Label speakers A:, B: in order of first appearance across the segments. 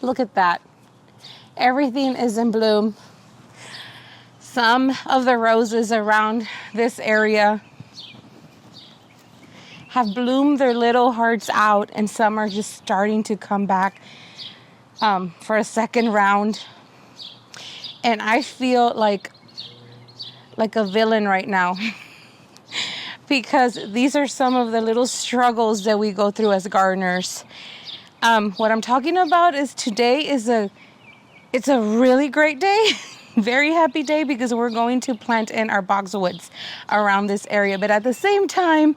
A: Look at that. Everything is in bloom. Some of the roses around this area have bloomed their little hearts out, and some are just starting to come back for a second round. And I feel like a villain right now because these are some of the little struggles that we go through as gardeners. What I'm talking about is today is it's a really great day, very happy day, because we're going to plant in our boxwoods around this area. But at the same time,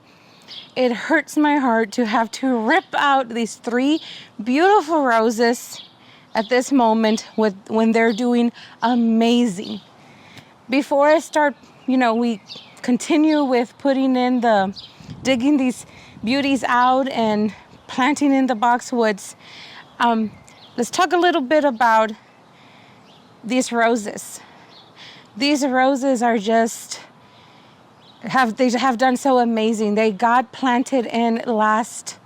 A: it hurts my heart to have to rip out these 3 beautiful roses at this moment when they're doing amazing. Before I start, we continue with digging these beauties out and planting in the boxwoods. Let's talk a little bit about these roses. These roses are they have done so amazing. They got planted in last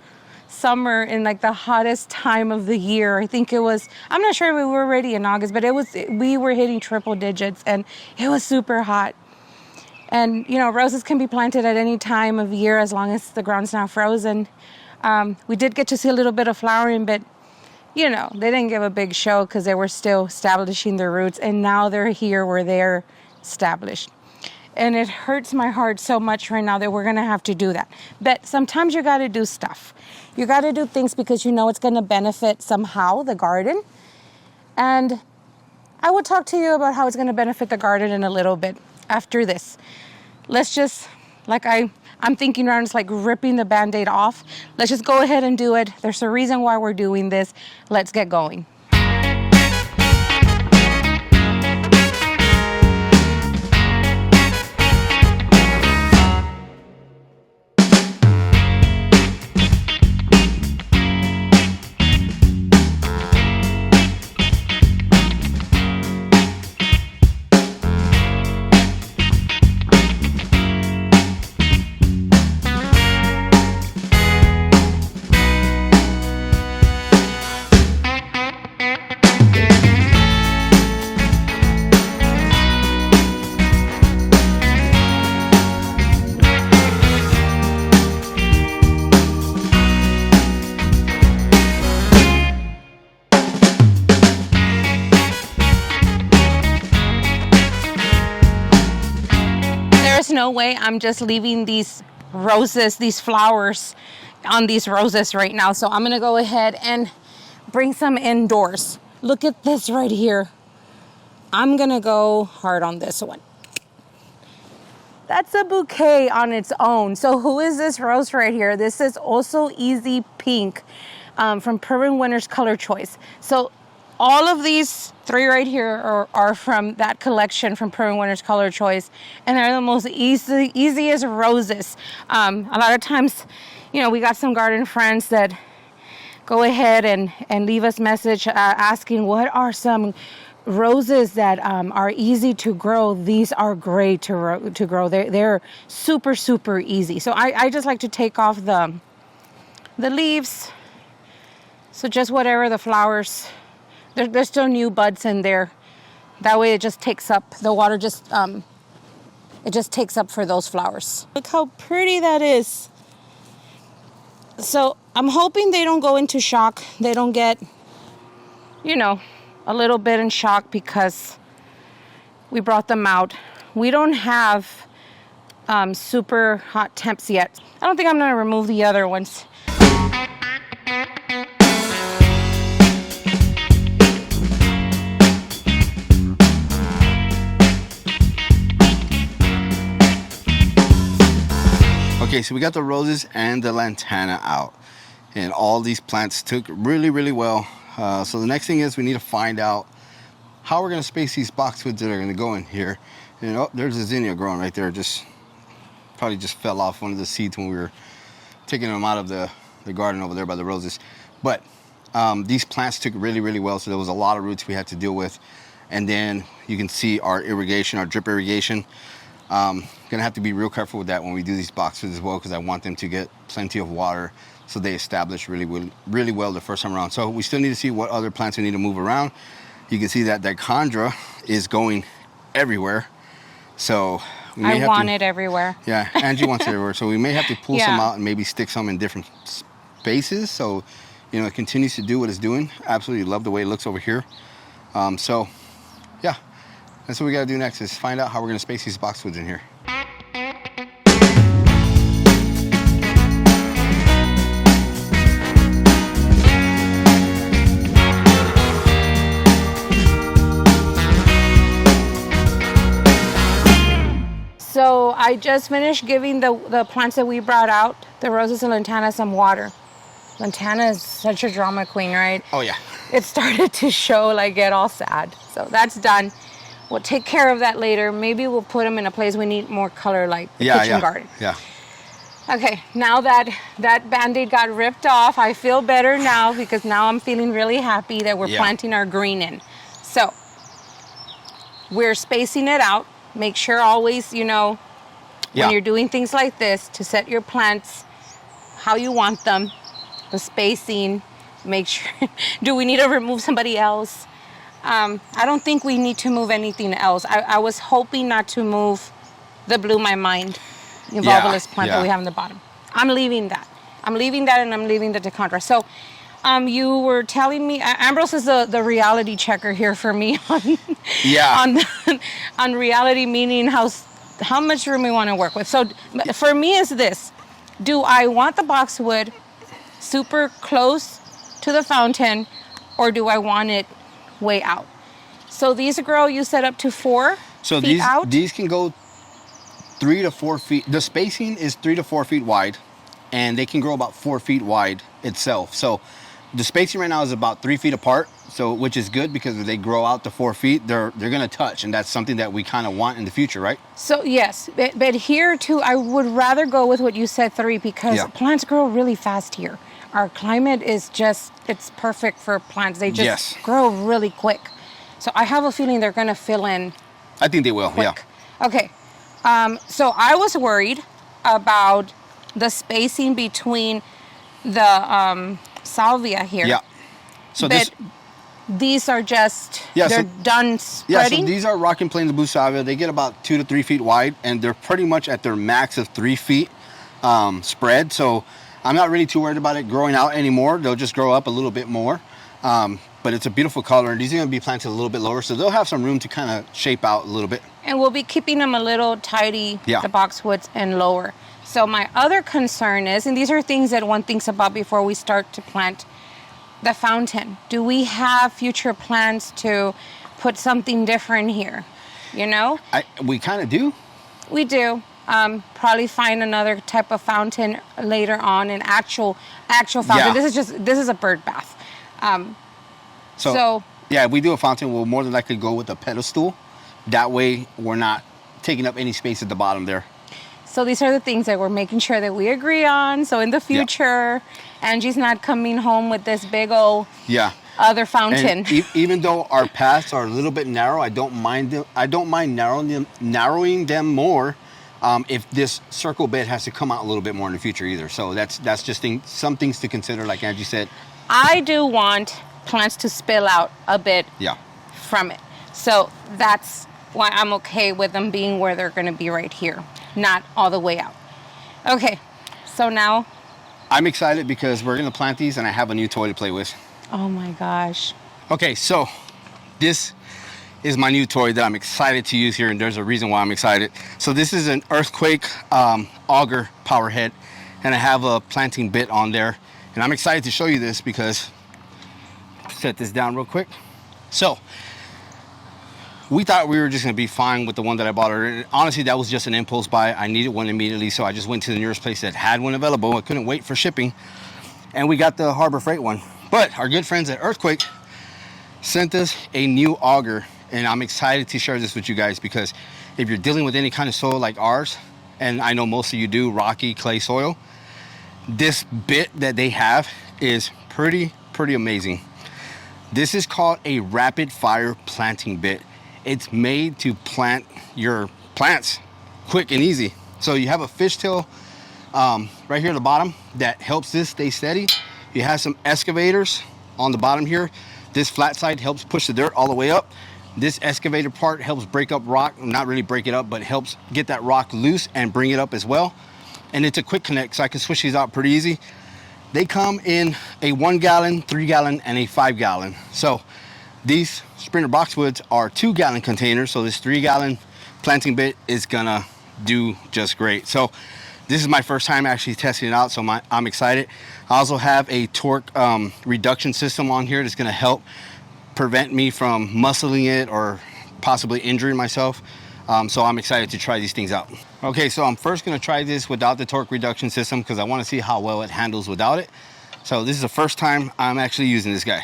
A: summer in like the hottest time of the year. I think it was, I'm not sure if we were already in August, but we were hitting triple digits and it was super hot. And roses can be planted at any time of year as long as the ground's not frozen. We did get to see a little bit of flowering, but they didn't give a big show because they were still establishing their roots, and now they're here where they're established. And it hurts my heart so much right now that we're going to have to do that. But sometimes you got to do stuff. You got to do things because it's going to benefit somehow the garden. And I will talk to you about how it's going to benefit the garden in a little bit after this. Let's just, I'm thinking around, it's like ripping the Band-Aid off. Let's just go ahead and do it. There's a reason why we're doing this. Let's get going. No way I'm just leaving these roses, these flowers on these roses right now. So I'm gonna go ahead and bring some indoors. Look at this right here. I'm gonna go hard on this one. That's a bouquet on its own. So who is this rose right here? This is also Easy Pink from Perwin Winter's Color Choice. So all of these 3 right here are from that collection from Perwin Winter's Color Choice, and they're the most easiest roses. A lot of times, we got some garden friends that go ahead and leave us message asking what are some roses that are easy to grow. These are great to grow. They're super, super easy. So I just like to take off the leaves. So just whatever the flowers. There's still new buds in there. That way it just takes up, the water it just takes up for those flowers. Look how pretty that is. So I'm hoping they don't go into shock. They don't get, a little bit in shock because we brought them out. We don't have super hot temps yet. I don't think I'm gonna remove the other ones.
B: Okay, so we got the roses and the lantana out, and all these plants took really, really well. So the next thing is we need to find out how we're going to space these boxwoods that are going to go in here. And there's a zinnia growing right there. Probably just fell off one of the seeds when we were taking them out of the garden over there by the roses. But these plants took really, really well. So there was a lot of roots we had to deal with. And then you can see our irrigation, our drip irrigation. Gonna have to be real careful with that when we do these boxwoods as well, because I want them to get plenty of water so they establish really well the first time around. So we still need to see what other plants we need to move around. You can see that dichondra is going everywhere. So we may
A: I want it everywhere.
B: Yeah, Angie wants it everywhere. So we may have to pull
A: Yeah.
B: some out and maybe stick some in different spaces. So, you know, it continues to do what it's doing. Absolutely love the way it looks over here. So, yeah, that's what we got to do next is find out how we're going to space these boxwoods in here.
A: So I just finished giving the plants that we brought out, the roses and lantana, some water. Lantana is such a drama queen, right?
B: Oh, yeah.
A: It started to show, like, get all sad. So that's done. We'll take care of that later. Maybe we'll put them in a place we need more color, like the kitchen garden.
B: Yeah.
A: Okay, now that Band-Aid got ripped off, I feel better now because now I'm feeling really happy that we're planting our green in. So we're spacing it out. Make sure always, you know, when you're doing things like this, to set your plants how you want them, the spacing, make sure, do we need to remove somebody else? I don't think we need to move anything else. I was hoping not to move the Blew My Mind involvulus plant that we have in the bottom. I'm leaving that. I'm leaving that, and I'm leaving the dichondra. So you were telling me, Ambrose is the reality checker here for me on reality, meaning how much room we want to work with. So for me is this: do I want the boxwood super close to the fountain, or do I want it way out? So these grow, you said, up to 4 feet out?
B: These can go 3 to 4 feet. The spacing is 3 to 4 feet wide, and they can grow about 4 feet wide itself. So the spacing right now is about 3 feet apart, so which is good because if they grow out to 4 feet, they're going to touch, and that's something that we kind of want in the future, right?
A: So yes, but here too, I would rather go with what you said, 3, because plants grow really fast here. Our climate is just, it's perfect for plants. They just grow really quick. So I have a feeling they're going to fill in.
B: I think they will,
A: quick. Okay. So I was worried about the spacing between the salvia here. Yeah.
B: So
A: these are just, they're done spreading?
B: Yeah, so these are Rocking Plains Blue Salvia. They get about 2 to 3 feet wide, and they're pretty much at their max of 3 feet spread. So I'm not really too worried about it growing out anymore. They'll just grow up a little bit more. But it's a beautiful color, and these are going to be planted a little bit lower, so they'll have some room to kind of shape out a little bit.
A: And we'll be keeping them a little tidy, the boxwoods, and lower. So my other concern is, and these are things that one thinks about before we start to plant, the fountain. Do we have future plans to put something different here? You know?
B: We kind of do.
A: We do. Probably find another type of fountain later on, an actual fountain. This is a bird bath.
B: So yeah, if we do a fountain, we'll more than likely go with a pedestal. That way we're not taking up any space at the bottom there.
A: So these are the things that we're making sure that we agree on. So in the future, Angie's not coming home with this big old other fountain.
B: And even though our paths are a little bit narrow, I don't mind them. I don't mind narrowing them more if this circle bed has to come out a little bit more in the future either. So that's just some things to consider, like Angie said.
A: I do want plants to spill out a bit from it. So that's why I'm okay with them being where they're going to be right here, not all the way out. Okay, so now
B: I'm excited because we're going to plant these and I have a new toy to play with.
A: Oh my gosh.
B: Okay, so this is my new toy that I'm excited to use here, and there's a reason why I'm excited. So this is an earthquake auger power head, and I have a planting bit on there, and I'm excited to show you this because, set this down real quick. So we thought we were just going to be fine with the one that I bought her, and honestly that was just an impulse buy. I needed one immediately, so I just went to the nearest place that had one available. I couldn't wait for shipping, and we got the Harbor Freight one. But our good friends at Earthquake sent us a new auger, and I'm excited to share this with you guys because if you're dealing with any kind of soil like ours, and I know most of you do, rocky clay soil, this bit that they have is pretty amazing. This is called a rapid fire planting bit. It's made to plant your plants quick and easy. So you have a fishtail right here at the bottom that helps this stay steady. You have some excavators on the bottom here. This flat side helps push the dirt all the way up. This excavator part helps break up rock, not really break it up, but helps get that rock loose and bring it up as well. And it's a quick connect, so I can switch these out pretty easy. They come in a 1 gallon, 3 gallon, and a 5 gallon. So these Sprinter Boxwoods are 2 gallon containers, so this 3 gallon planting bit is gonna do just great. So this is my first time actually testing it out, so I'm excited. I also have a torque reduction system on here that's gonna help prevent me from muscling it or possibly injuring myself. So I'm excited to try these things out. Okay, so I'm first gonna try this without the torque reduction system because I wanna see how well it handles without it. So this is the first time I'm actually using this guy.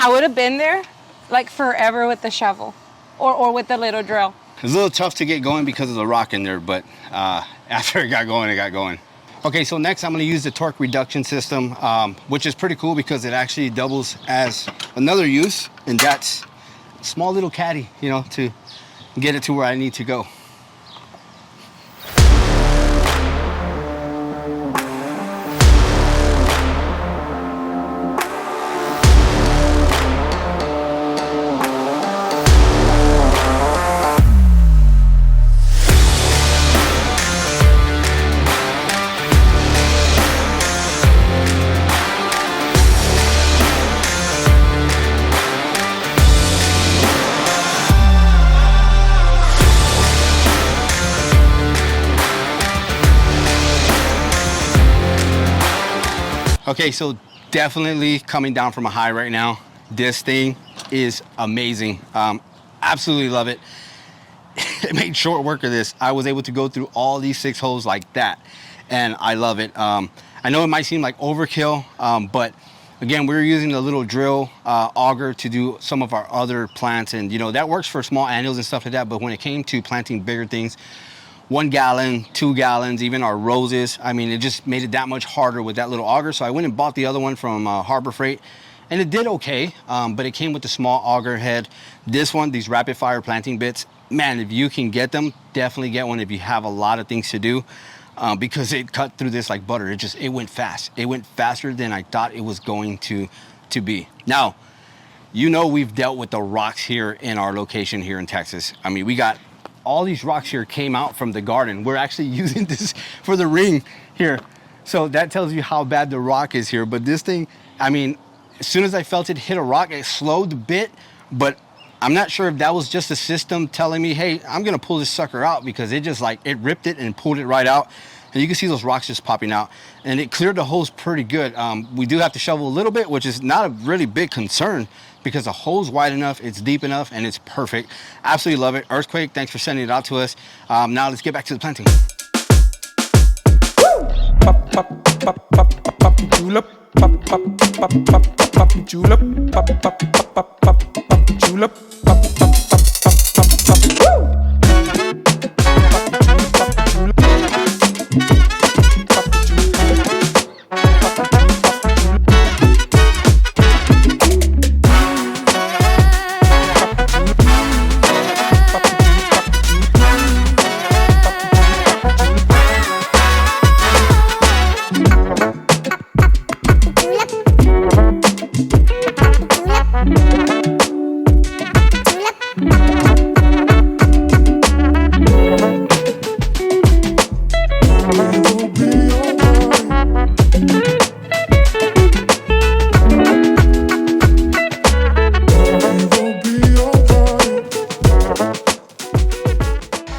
A: I would have been there like forever with the shovel or with the little drill.
B: It's a little tough to get going because of the rock in there, but after it got going, it got going. Okay, so next I'm gonna use the torque reduction system, which is pretty cool because it actually doubles as another use, and that's a small little caddy, you know, to get it to where I need to go. Okay, so definitely coming down from a high right now. This thing is amazing. Absolutely love it. It made short work of this. I was able to go through all these 6 holes like that, and I love it. I know it might seem like overkill, but again, we're using the little drill auger to do some of our other plants, and you know that works for small annuals and stuff like that. But when it came to planting bigger things, 1 gallon, 2 gallons, even our roses, I mean, it just made it that much harder with that little auger. So I went and bought the other one from Harbor Freight, and it did okay, but it came with the small auger head. This one, these rapid fire planting bits, man, if you can get them, definitely get one if you have a lot of things to do, because it cut through this like butter. It went fast. It went faster than I thought it was going to be. Now, you know we've dealt with the rocks here in our location here in Texas. I mean, we got all these rocks here came out from the garden. We're actually using this for the ring here. So that tells you how bad the rock is here. But this thing, I mean, as soon as I felt it hit a rock, it slowed a bit, but I'm not sure if that was just the system telling me, hey, I'm gonna pull this sucker out, because it just like, it ripped it and pulled it right out. And you can see those rocks just popping out, and it cleared the hose pretty good. We do have to shovel a little bit, which is not a really big concern because the hole's wide enough, it's deep enough, and it's perfect. Absolutely love it. Earthquake, thanks for sending it out to us. Now let's get back to the planting. Pop, pop, pop, pop, pop, pop, julep. Pop, pop, pop, pop, pop, pop, julep. Pop, pop, pop, pop, pop, pop, julep. Pop, pop, pop, pop, pop, pop, woo!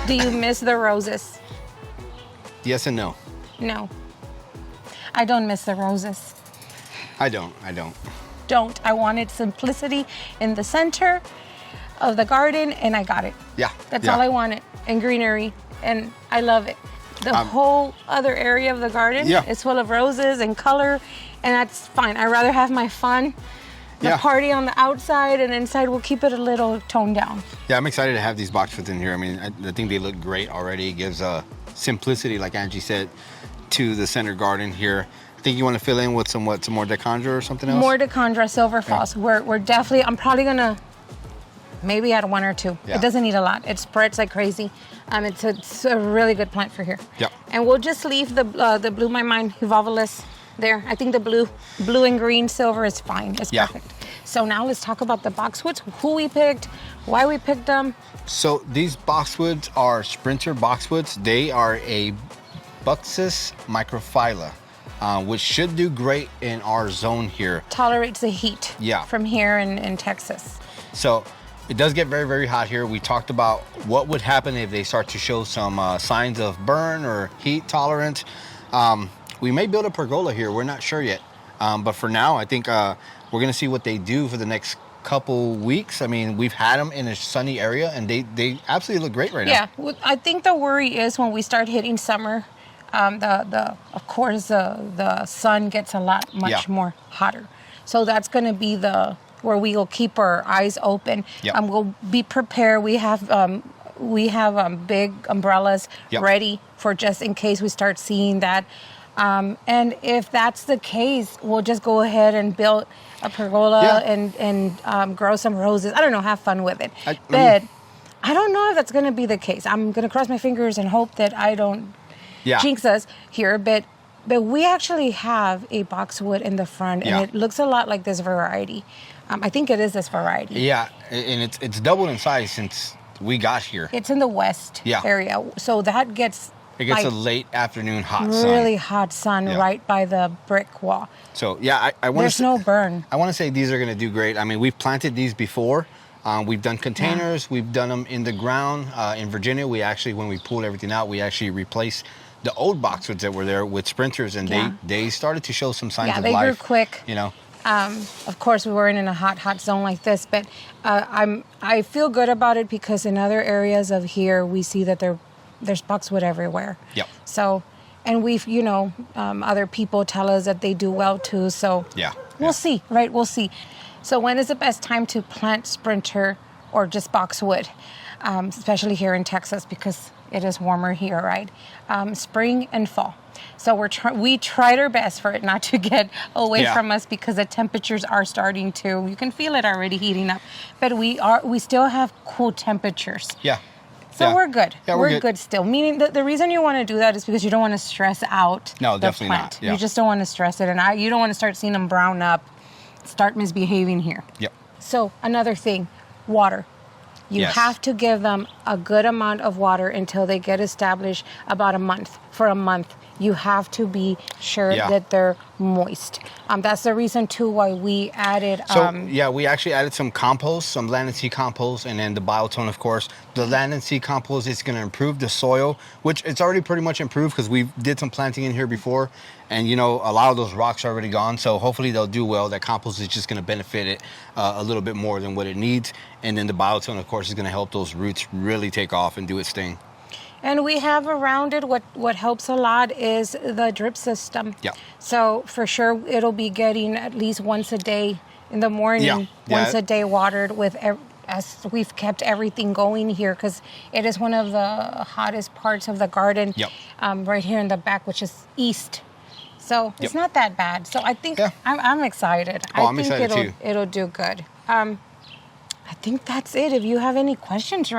A: Do you miss the roses?
B: Yes and no.
A: No. I don't miss the roses.
B: I don't.
A: Don't. I wanted simplicity in the center of the garden, and I got it.
B: Yeah.
A: That's all I wanted, and greenery, and I love it. The whole other area of the garden is full of roses and color, and that's fine. I'd rather have my fun the party on the outside, and inside we'll keep it a little toned down.
B: Yeah, I'm excited to have these boxwoods in here. I mean, I think they look great already. It gives a simplicity, like Angie said, to the center garden here. I think you want to fill in with some more Decandra or something else?
A: More Decandra, silver falls. Yeah. We're definitely, I'm probably gonna maybe add 1 or 2. Yeah. It doesn't need a lot. It spreads like crazy. It's a really good plant for here.
B: Yep.
A: And we'll just leave the Blue My Mind Evolvulus there. I think the blue and green silver is fine. It's perfect. So now let's talk about the boxwoods, who we picked, why we picked them.
B: So these boxwoods are Sprinter boxwoods. They are a Buxus microphylla, which should do great in our zone here.
A: Tolerates the heat from here in Texas.
B: So it does get very, very hot here. We talked about what would happen if they start to show some signs of burn or heat tolerance. We may build a pergola here. We're not sure yet. But for now, I think we're going to see what they do for the next couple weeks. I mean, we've had them in a sunny area, and they absolutely look great right now.
A: Yeah, I think the worry is when we start hitting summer, of course, the sun gets a lot much more hotter. So that's going to be where we will keep our eyes open.
B: Yep.
A: We'll be prepared. We have big umbrellas ready for just in case we start seeing that. And if that's the case, we'll just go ahead and build a pergola and grow some roses. I don't know, have fun with it. But I don't know if that's going to be the case. I'm going to cross my fingers and hope that I don't jinx us here. But we actually have a boxwood in the front, and it looks a lot like this variety. I think it is this variety.
B: Yeah, and it's doubled in size since we got here.
A: It's in the west area, so that gets...
B: It gets a late afternoon hot sun.
A: Really hot sun right by the brick wall.
B: So, yeah, I want to...
A: There's no burn.
B: I want to say these are going to do great. I mean, we've planted these before. We've done containers. We've done them in the ground. In Virginia, when we pulled everything out, we actually replaced the old boxwoods that were there with sprinters, and they started to show some signs of life.
A: Yeah, they grew quick.
B: You know.
A: Of course, we weren't in a hot zone like this, but I feel good about it because in other areas of here, we see that there's boxwood everywhere.
B: Yep.
A: So, and we've, other people tell us that they do well too. So we'll see, right? We'll see. So when is the best time to plant sprinter or just boxwood, especially here in Texas because it is warmer here, right? Spring and fall. So we tried our best for it not to get away from us because the temperatures are starting to. You can feel it already heating up, but we still have cool temperatures.
B: Yeah.
A: So we're good.
B: Yeah,
A: we're good still. Meaning the reason you want to do that is because you don't want to stress out the
B: definitely
A: plant.
B: not. Yeah.
A: You just don't want to stress it, and you don't want to start seeing them brown up, start misbehaving here.
B: Yep.
A: So another thing, water. You have to give them a good amount of water until they get established about a month. For a month, you have to be sure that they're moist. That's the reason too why we added.
B: We actually added some compost, some land and seed compost, and then the biotone, of course. The land and seed compost is going to improve the soil, which it's already pretty much improved because we did some planting in here before, and a lot of those rocks are already gone. So hopefully they'll do well. That compost is just going to benefit it a little bit more than what it needs, and then the biotone, of course, is going to help those roots really take off and do its thing.
A: And we have around it, what helps a lot is the drip system.
B: Yeah.
A: So for sure, it'll be getting at least once a day in the morning, once a day watered as we've kept everything going here because it is one of the hottest parts of the garden right here in the back, which is east. So it's not that bad. So I think I'm excited.
B: I'm excited too.
A: It'll do good. I think that's it. If you have any questions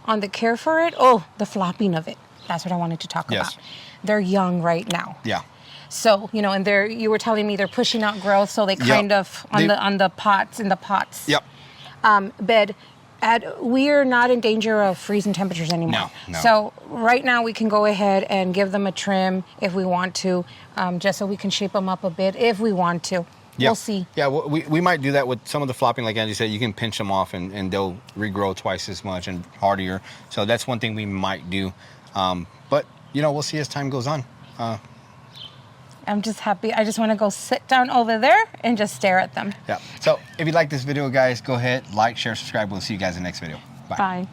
A: on the care for it, the flopping of it. That's what I wanted to talk about. They're young right now. Yeah. So, and you were telling me they're pushing out growth, so they kind of in the pots. Yep. But we are not in danger of freezing temperatures anymore. No. So right now we can go ahead and give them a trim if we want to, just so we can shape them up a bit if we want to. We'll see. Yeah,
B: we might do that with some of the flopping. Like Angie said, you can pinch them off and they'll regrow twice as much and hardier. So that's one thing we might do. But, we'll see as time goes on.
A: I'm just happy. I just want to go sit down over there and just stare at them.
B: Yeah. So if you like this video, guys, go ahead, like, share, subscribe. We'll see you guys in the next video. Bye.
A: Bye.